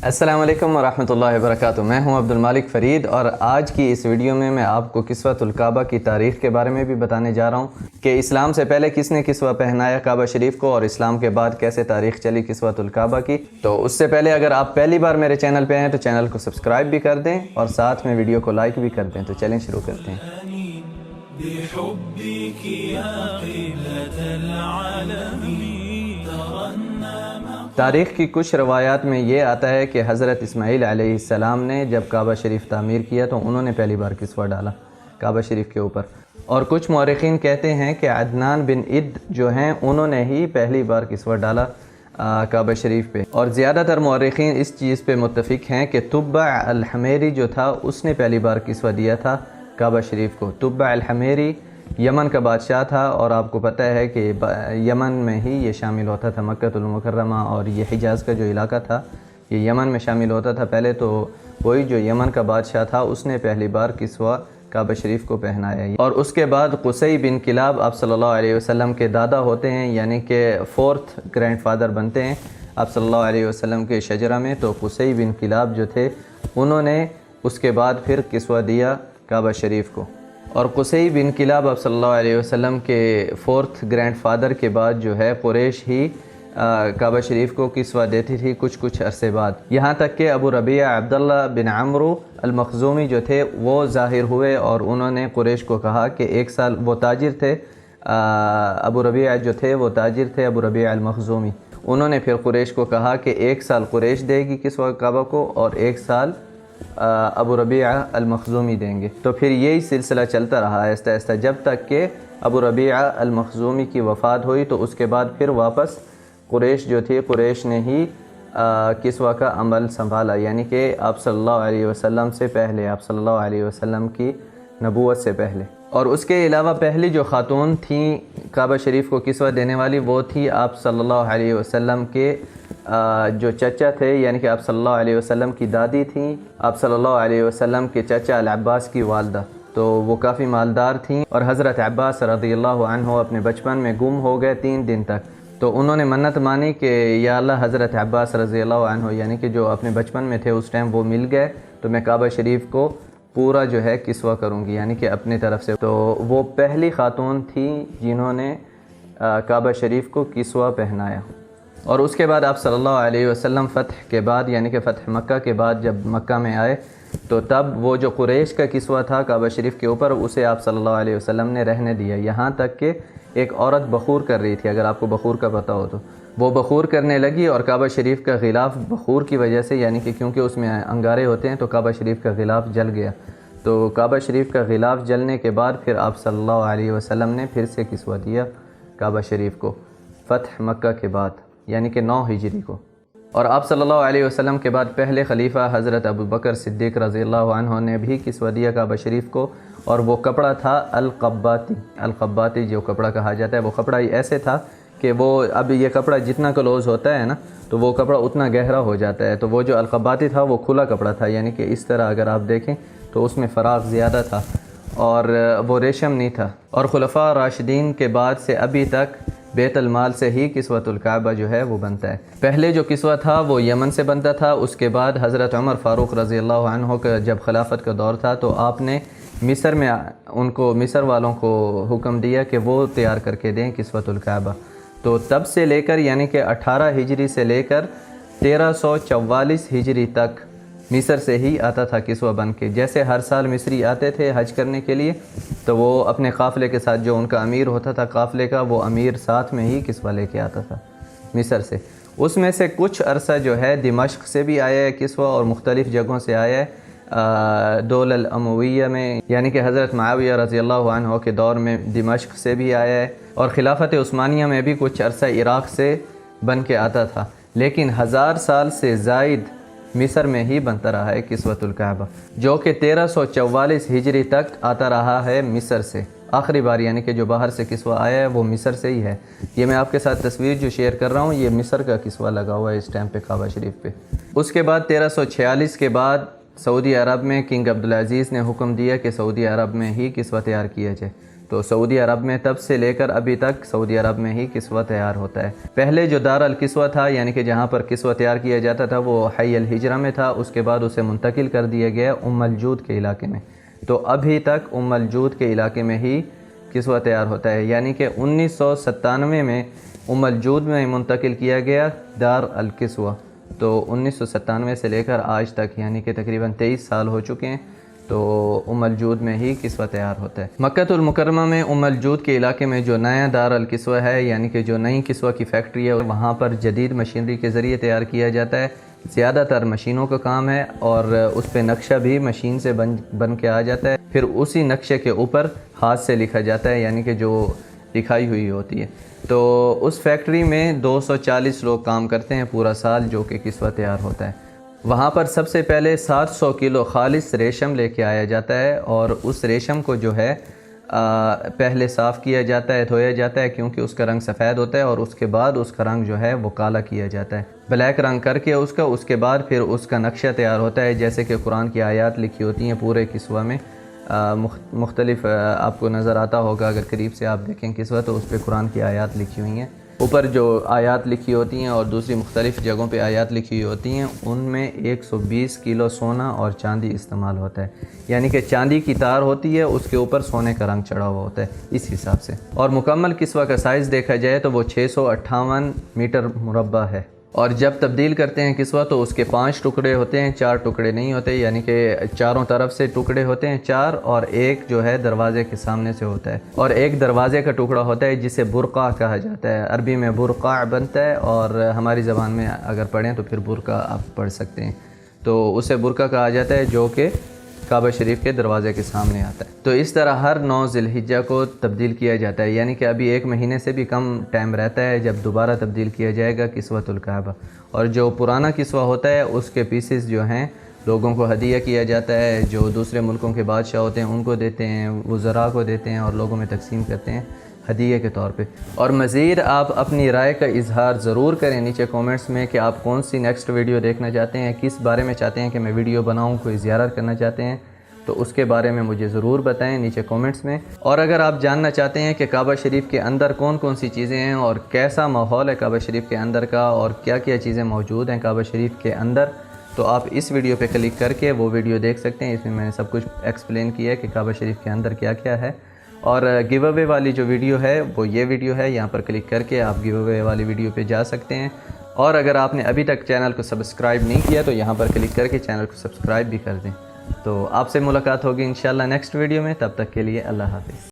السلام علیکم ورحمۃ اللہ وبرکاتہ۔ میں ہوں عبدالمالک فرید اور آج کی اس ویڈیو میں آپ کو کسوۃ الکعبہ کی تاریخ کے بارے میں بھی بتانے جا رہا ہوں کہ اسلام سے پہلے کس نے کسوہ پہنایا کعبہ شریف کو، اور اسلام کے بعد کیسے تاریخ چلی کسوۃ الکعبہ کی۔ تو اس سے پہلے اگر آپ پہلی بار میرے چینل پہ ہیں تو چینل کو سبسکرائب بھی کر دیں اور ساتھ میں ویڈیو کو لائک بھی کر دیں۔ تو چلیں شروع کرتے ہیں۔ تاریخ کی کچھ روایات میں یہ آتا ہے کہ حضرت اسماعیل علیہ السلام نے جب کعبہ شریف تعمیر کیا تو انہوں نے پہلی بار کسوہ ڈالا کعبہ شریف کے اوپر، اور کچھ مورخین کہتے ہیں کہ عدنان بن عد جو ہیں انہوں نے ہی پہلی بار کسوہ ڈالا کعبہ شریف پہ، اور زیادہ تر مورخین اس چیز پہ متفق ہیں کہ تبع الحمیری جو تھا اس نے پہلی بار کسوہ دیا تھا کعبہ شریف کو۔ تبع الحمیری یمن کا بادشاہ تھا، اور آپ کو پتہ ہے کہ یمن میں ہی یہ شامل ہوتا تھا، مکہ المکرمہ اور یہ حجاز کا جو علاقہ تھا یہ یمن میں شامل ہوتا تھا پہلے۔ تو وہی جو یمن کا بادشاہ تھا اس نے پہلی بار کسوہ کعبہ شریف کو پہنایا، اور اس کے بعد قصی بن کلاب آپ صلی اللہ علیہ وسلم کے دادا ہوتے ہیں، یعنی کہ فورتھ گرینڈ فادر بنتے ہیں آپ صلی اللہ علیہ وسلم کے شجرہ میں۔ تو قصی بن کلاب جو تھے انہوں نے اس کے بعد پھر کسوہ دیا کعبہ شریف کو، اور قصی بن کلاب آپ صلی اللہ علیہ وسلم کے فورتھ گرینڈ فادر کے بعد جو ہے قریش ہی کعبہ شریف کو کسوہ دیتی تھی کچھ عرصے بعد، یہاں تک کہ ابو ربیعہ عبداللہ بن عمرو المخزومی جو تھے وہ ظاہر ہوئے اور انہوں نے قریش کو کہا کہ ایک سال، وہ تاجر تھے، ابو ربیعہ جو تھے وہ تاجر تھے، ابو ربیعہ المخزومی، انہوں نے پھر قریش کو کہا کہ ایک سال قریش دے گی کسوہ کعبہ کو اور ایک سال ابو ربیعہ المخزومی دیں گے۔ تو پھر یہی سلسلہ چلتا رہا آہستہ آہستہ جب تک کہ ابو ربیعہ المخزومی کی وفات ہوئی، تو اس کے بعد پھر واپس قریش جو تھی قریش نے ہی کسوہ کا عمل سنبھالا، یعنی کہ آپ صلی اللہ علیہ وسلم سے پہلے، آپ صلی اللہ علیہ وسلم کی نبوت سے پہلے۔ اور اس کے علاوہ پہلی جو خاتون تھیں کعبہ شریف کو کسوہ دینے والی وہ تھی آپ صلی اللہ علیہ وسلم کے جو چچا تھے، یعنی کہ آپ صلی اللہ علیہ وسلم کی دادی تھیں، آپ صلی اللہ علیہ وسلم کے چچا العباس کی والدہ، تو وہ کافی مالدار تھیں، اور حضرت عباس رضی اللہ عنہ اپنے بچپن میں گم ہو گئے 3 دن تک۔ تو انہوں نے منت مانی کہ یا اللہ، حضرت عباس رضی اللہ عنہ یعنی کہ جو اپنے بچپن میں تھے اس ٹائم وہ مل گئے تو میں کعبہ شریف کو پورا جو ہے کسوہ کروں گی، یعنی کہ اپنے طرف سے۔ تو وہ پہلی خاتون تھیں جنہوں نے کعبہ شریف کو کسوہ پہنایا۔ اور اس کے بعد آپ صلی اللہ علیہ وسلم فتح کے بعد، یعنی کہ فتح مکہ کے بعد جب مکہ میں آئے تو تب وہ جو قریش کا کسوہ تھا کعبہ شریف کے اوپر اسے آپ صلی اللہ علیہ وسلم نے رہنے دیا، یہاں تک کہ ایک عورت بخور کر رہی تھی، اگر آپ کو بخور کا پتہ ہو تو وہ بخور کرنے لگی، اور کعبہ شریف کا غلاف بخور کی وجہ سے، یعنی کہ کیونکہ اس میں انگارے ہوتے ہیں تو کعبہ شریف کا غلاف جل گیا۔ تو کعبہ شریف کا غلاف جلنے کے بعد پھر آپ صلی اللہ علیہ وسلم نے پھر سے کسوہ دیا کعبہ شریف کو فتح مکہ کے بعد، یعنی کہ 9 ہجری کو۔ اور آپ صلی اللہ علیہ وسلم کے بعد پہلے خلیفہ حضرت ابوبکر صدیق رضی اللہ عنہ نے بھی کسوہ دیا کعبہ شریف کو، اور وہ کپڑا تھا القباتی جو کپڑا کہا جاتا ہے، وہ کپڑا ایسے تھا کہ وہ، اب یہ کپڑا جتنا کلوز ہوتا ہے نا تو وہ کپڑا اتنا گہرا ہو جاتا ہے، تو وہ جو القباتی تھا وہ کھلا کپڑا تھا، یعنی کہ اس طرح اگر آپ دیکھیں تو اس میں فراغ زیادہ تھا، اور وہ ریشم نہیں تھا۔ اور خلفاء راشدین کے بعد سے ابھی تک بیت المال سے ہی کسوۃ الکعبہ جو ہے وہ بنتا ہے۔ پہلے جو کسوہ تھا وہ یمن سے بنتا تھا، اس کے بعد حضرت عمر فاروق رضی اللہ عنہ کا جب خلافت کا دور تھا تو آپ نے مصر میں مصر والوں کو حکم دیا کہ وہ تیار کر کے دیں کسوۃ الکعبہ۔ تو تب سے لے کر، یعنی کہ 18 ہجری سے لے کر 1344 ہجری تک مصر سے ہی آتا تھا کسوہ بن کے۔ جیسے ہر سال مصری آتے تھے حج کرنے کے لیے تو وہ اپنے قافلے کے ساتھ، جو ان کا امیر ہوتا تھا قافلے کا، وہ امیر ساتھ میں ہی کسوہ لے کے آتا تھا مصر سے۔ اس میں سے کچھ عرصہ جو ہے دمشق سے بھی آیا ہے کسوہ، اور مختلف جگہوں سے آیا ہے، دولہ الامویہ میں، یعنی کہ حضرت معاویہ رضی اللہ عنہ کے دور میں دمشق سے بھی آیا ہے، اور خلافت عثمانیہ میں بھی کچھ عرصہ عراق سے بن کے آتا تھا، لیکن 1000 سال سے زائد مصر میں ہی بنتا رہا ہے کسوۃ الکعبہ، جو کہ 1344 ہجری تک آتا رہا ہے مصر سے۔ آخری بار یعنی کہ جو باہر سے کسوہ آیا ہے وہ مصر سے ہی ہے۔ یہ میں آپ کے ساتھ تصویر جو شیئر کر رہا ہوں یہ مصر کا کسوہ لگا ہوا ہے اس ٹائم پہ کعبہ شریف پہ۔ اس کے بعد 1346 کے بعد سعودی عرب میں کنگ عبدالعزیز نے حکم دیا کہ سعودی عرب میں ہی کسوہ تیار کیا جائے، تو سعودی عرب میں تب سے لے کر ابھی تک سعودی عرب میں ہی کسوہ تیار ہوتا ہے۔ پہلے جو دار الکسوہ تھا یعنی کہ جہاں پر کسوہ تیار کیا جاتا تھا وہ حی الحجرہ میں تھا، اس کے بعد اسے منتقل کر دیا گیا ام الجود کے علاقے میں، تو ابھی تک ام الجود کے علاقے میں ہی کسوہ تیار ہوتا ہے، یعنی کہ 1997 میں ام الجود میں منتقل کیا گیا دار الکسوہ، تو 1997 سے لے کر آج تک یعنی کہ تقریباً 23 سال ہو چکے ہیں، تو ام الجود میں ہی کسوہ تیار ہوتا ہے۔ مکہ المکرمہ میں ام الجود کے علاقے میں جو نیا دار الکسوہ ہے یعنی کہ جو نئی کسوہ کی فیکٹری ہے وہاں پر جدید مشینری کے ذریعے تیار کیا جاتا ہے، زیادہ تر مشینوں کا کام ہے اور اس پہ نقشہ بھی مشین سے بن کے آ جاتا ہے، پھر اسی نقشے کے اوپر ہاتھ سے لکھا جاتا ہے یعنی کہ جو لکھائی ہوئی ہوتی ہے۔ تو اس فیکٹری میں 240 لوگ کام کرتے ہیں پورا سال جو کہ کسوہ تیار ہوتا ہے۔ وہاں پر سب سے پہلے 700 کلو خالص ریشم لے کے آیا جاتا ہے اور اس ریشم کو جو ہے پہلے صاف کیا جاتا ہے، دھویا جاتا ہے کیونکہ اس کا رنگ سفید ہوتا ہے، اور اس کے بعد اس کا رنگ جو ہے وہ کالا کیا جاتا ہے، بلیک رنگ کر کے اس کے بعد پھر اس کا نقشہ تیار ہوتا ہے، جیسے کہ قرآن کی آیات لکھی ہوتی ہیں پورے کسوہ میں، مختلف آپ کو نظر آتا ہوگا اگر قریب سے آپ دیکھیں کسوہ تو اس پہ قرآن کی آیات لکھی ہوئی ہیں، اوپر جو آیات لکھی ہوتی ہیں اور دوسری مختلف جگہوں پہ آیات لکھی ہوتی ہیں ان میں 120 کلو سونا اور چاندی استعمال ہوتا ہے، یعنی کہ چاندی کی تار ہوتی ہے اس کے اوپر سونے کا رنگ چڑھا ہوا ہوتا ہے اس حساب سے، اور مکمل کسوہ کا سائز دیکھا جائے تو وہ 658 میٹر مربع ہے، اور جب تبدیل کرتے ہیں کسوہ تو اس کے 5 ٹکڑے ہوتے ہیں، 4 ٹکڑے نہیں ہوتے، یعنی کہ چاروں طرف سے ٹکڑے ہوتے ہیں 4 اور ایک جو ہے دروازے کے سامنے سے ہوتا ہے، اور ایک دروازے کا ٹکڑا ہوتا ہے جسے برقع کہا جاتا ہے، عربی میں برقع بنتا ہے اور ہماری زبان میں اگر پڑھیں تو پھر برقع آپ پڑھ سکتے ہیں، تو اسے برقع کہا جاتا ہے جو کہ کعبہ شریف کے دروازے کے سامنے آتا ہے۔ تو اس طرح ہر 9 ذی الحجہ کو تبدیل کیا جاتا ہے، یعنی کہ ابھی 1 مہینے سے بھی کم ٹائم رہتا ہے جب دوبارہ تبدیل کیا جائے گا کسوۃ الکعبہ، اور جو پرانا کسوہ ہوتا ہے اس کے پیسز جو ہیں لوگوں کو ہدیہ کیا جاتا ہے، جو دوسرے ملکوں کے بادشاہ ہوتے ہیں ان کو دیتے ہیں، وزراء کو دیتے ہیں اور لوگوں میں تقسیم کرتے ہیں ہدیہ کے طور پہ۔ اور مزید آپ اپنی رائے کا اظہار ضرور کریں نیچے کومنٹس میں کہ آپ کون سی نیکسٹ ویڈیو دیکھنا چاہتے ہیں، کس بارے میں چاہتے ہیں کہ میں ویڈیو بناؤں، کوئی زیارت کرنا چاہتے ہیں تو اس کے بارے میں مجھے ضرور بتائیں نیچے کومنٹس میں، اور اگر آپ جاننا چاہتے ہیں کہ کعبہ شریف کے اندر کون کون سی چیزیں ہیں اور کیسا ماحول ہے کعبہ شریف کے اندر کا اور کیا کیا چیزیں موجود ہیں کعبہ شریف کے اندر، تو آپ اس ویڈیو پہ کلک کر کے وہ ویڈیو دیکھ سکتے ہیں، اس میں نے سب کچھ ایکسپلین کیا ہے کہ کعبہ شریف کے اندر کیا کیا ہے۔ اور گیو اوے والی جو ویڈیو ہے وہ یہ ویڈیو ہے، یہاں پر کلک کر کے آپ گیو اوے والی ویڈیو پہ جا سکتے ہیں، اور اگر آپ نے ابھی تک چینل کو سبسکرائب نہیں کیا تو یہاں پر کلک کر کے چینل کو سبسکرائب بھی کر دیں۔ تو آپ سے ملاقات ہوگی انشاءاللہ نیکسٹ ویڈیو میں، تب تک کے لیے اللہ حافظ۔